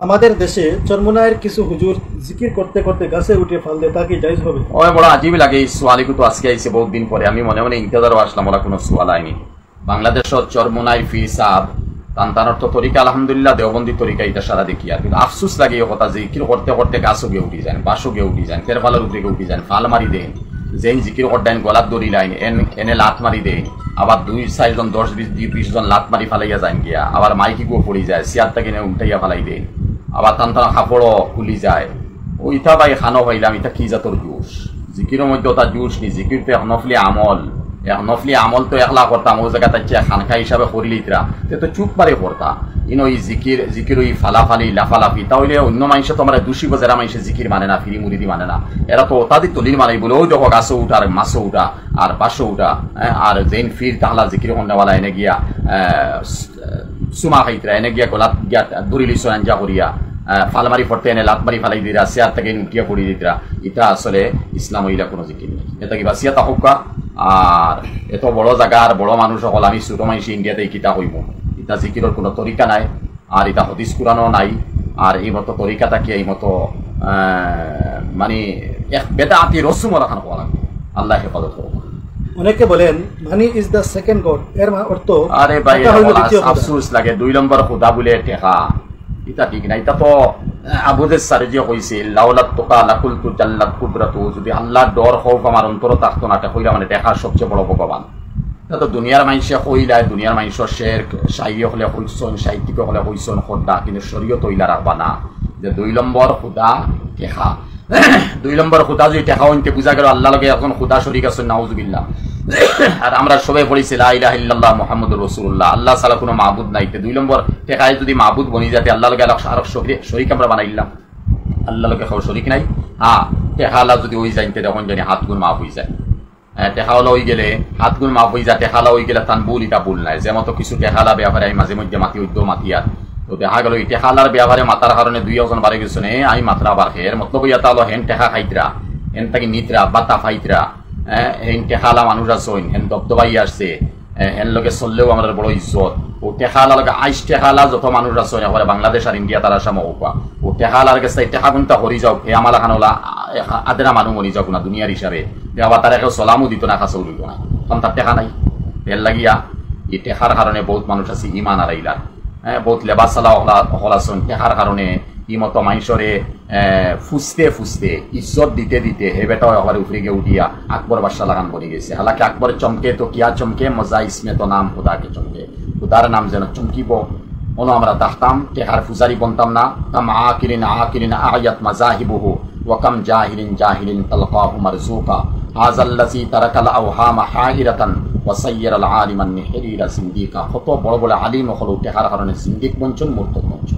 আমাদের দেশে চরমোনায়ের কিছু হুজুর জিকির করতে করতে গাছে উঠে ফাল দেয়, তা কি জায়েজ হবে? ওই বড় আজীব লাগে, এই সোয়ালিকু তো আজকে আইছে বহুত দিন পরে। আমি মনে মনে ইন্তজারও আসলাম, ওরা কোনো সোয়াল আইনি। বাংলাদেশের চরমোনাই ফির সাহ তান্তানোর তো তরিকা আলহামদুলিল্লাহ দেওবন্দি তরিকা, এটা সারা দেখি। আর কিন্তু আফসুস লাগে এই কথা, জিকির করতে করতে গাছও গিয়ে উঠি যান, বাসও গিয়ে উঠি যান, তেরফালের উপরে উঠি যান, ফাল মারি দেন, যেন জিকির করতেন গলাত দড়ি লাইন এনে লাত মারি দেন, আবার 2-4 জন 10-20 জন লাত মারি ফালাইয়া যান গিয়া, আবার মাইকি গো পড়ি যায়, চেয়ারটা কিনে উল্টাইয়া ফালাই দেন, আবার তান্তানা কাপড়ও খুলি যায়। ওইটা ভাই খানো পাইলাম, এটা কি জাতর জুস? জিকিরের মধ্যে ওটা জুস নি, জিকির তো নফলি আমল, নফলি আমল তো একলা করতাম, ও জায়গা তাই খানখা হিসাবে করি লিতরা তো চুপ পারে করতা। ইনো এই জিকির ওই ফালাফালি লাফালাফি, তাহলে অন্য মানুষে তো আমরা দোষী যারা মানুষের জিকির মানে না, ফিরি মুরিদি মানে না, এরা তো ওতাদি তলির মানে বলে ওই দেখো গাছও উঠা আর মাছও উঠা আর বাসও উঠা, আর যেন ফির তাহলা জিকির হন্ডাওয়ালা এনে গিয়া সুমা খাইতরা, এনে গিয়া গোলাপ গিয়া দড়ি লিসো আঞ্জা করিয়া ফালমারি পড়তে এনে লাতমারি ফালাই দিরা, চেয়ার থেকে উঠিয়া পড়ি দিতরা। এটা আসলে ইসলাম হইলা কোনো জিকির নেই, এটা কিবা সিয়াতা হোকা। আর এত বড় জায়গা আর বড় মানুষ সকল, আমি ছোট মানুষ ইন্ডিয়াতে কিতা হইব, এটা জিকিরের কোনো তরিকা নাই, আর এটা হদিস কুরানো নাই, আর এই মতো তরিকা থাকি এই মতো মানে এক বেদাতি রসুম রাখানো হওয়া লাগবে। আল্লাহ হেফাজত করব। অনেকে বলেন money is the second god, এর অর্থ আরে ভাই আফসোস লাগে, 2 নম্বর খুদা বলে টেকা, এটা ঠিক না। এটা তো আবুদের সারে যে কইছে লাউলাত তোকা লাকুলতু জাল্লাত কুদরাতু, যদি আল্লাহর ডর খৌফ আমার অন্তর থাকতো না, কইলা মানে দেখার সবচেয়ে বড় ভগবান। এটা তো দুনিয়ার মানুষে কইলায়, দুনিয়ার মানুষের শের শাহী হলে কইসন, সাহিত্যিক হলে কইসন খোদা, কিন্তু শরীয়ত হইলা রাখবা না যে 2 নম্বর খুদা টেকা। 2 নম্বর খুদা যদি টেকা হইতে বুঝা গেল আল্লাহ লগে এখন খুদা শরীক আছেন, নাউজুবিল্লাহ। আর আমরা সবাই পড়েছি লা ইলাহা ইল্লাল্লাহ মুহাম্মাদুর রাসূলুল্লাহ, আল্লাহ ছাড়া কোনো মাবুদ নাই। 2 নম্বর টেকায় যদি মাবুদ বনি যাতে আল্লাহ লগে আর শরীক আমরা বানাইলাম, আল্লাহ লগে খাও শরীক নাই। হ্যাঁ, টেকালা যদি ওই যাইতে তখন জানি হাত গুণ মাফ হয়ে যায়। টেকাওয়ালা হয়ে গেলে হাত গুণ মাফ হয়ে যায়, টেকালা হয়ে গেলে তান ভুল এটা ভুল নাই। যেমন কিছু টেকালা ব্যাপারে আমি মাঝে মধ্যে মাতি হইতো মাতিয়ার, তো দেখা গেল এই টেকালার ব্যাপারে মাতার কারণে 2 বারে গেছো নে আমি মাত্রা বার খেয়ে, এর মতলব ইয়া হলো হেন টেকা খাইতরা, হেন তাকে নিতরা বাতা ফাইতরা, হেন টেকালা মানুষ আসইন, হেন দবদবাই আসছে, হেন লোকে চললেও আমার বড় ইজ্জত। ও টেকালা লগে আইস টেকালা যত মানুষ আসইন এবারে বাংলাদেশ আর ইন্ডিয়া তারা সামা ওপা, ও টেকালার কাছে টেকা গুনটা হরি যাও, হে আমালা খানলা আদরা মানুষ মরি যাও না দুনিয়ার হিসাবে, আবার তারা কেউ সলামও দিত না, কাছেও দিত না, কারণ তার টেকা নাই। এর লাগিয়া এই টেকার কারণে বহুত মানুষ আছে ইমান আর আইলার, বহুত লেবাস চালা হলাচন টেকার কারণে ইমতো মানুষরে ফুসতে ফুসতে ইজ্জত দিতে দিতে হে বেটাও আবার উপরে গিয়ে উঠিয়া আকবর বাদশাহ লাগান বনে গেছে। হালাকি আকবর চমকে তো কিয়া চমকে, মজা ইসমে তো নাম খুদাকে চমকে, খুদার নাম যেন চমকিব ono আমরা তাহতাম, টেকার ফুজারি বনতাম না। কাম আকিরিন আয়াত মাজাহিবুহু ওয়া কাম জাহিলিন তালকাহু মারজুকা, হাযাল্লাযী তারাকাল আওহামা হাইরাতান ওয়া সাইয়ারাল আলিমান নিহরিরা সিন্দিকা। কত বড় বড় আলিম হলো টেকার কারণে সিন্দিক বঞ্চন, মুরতাদ বঞ্চন।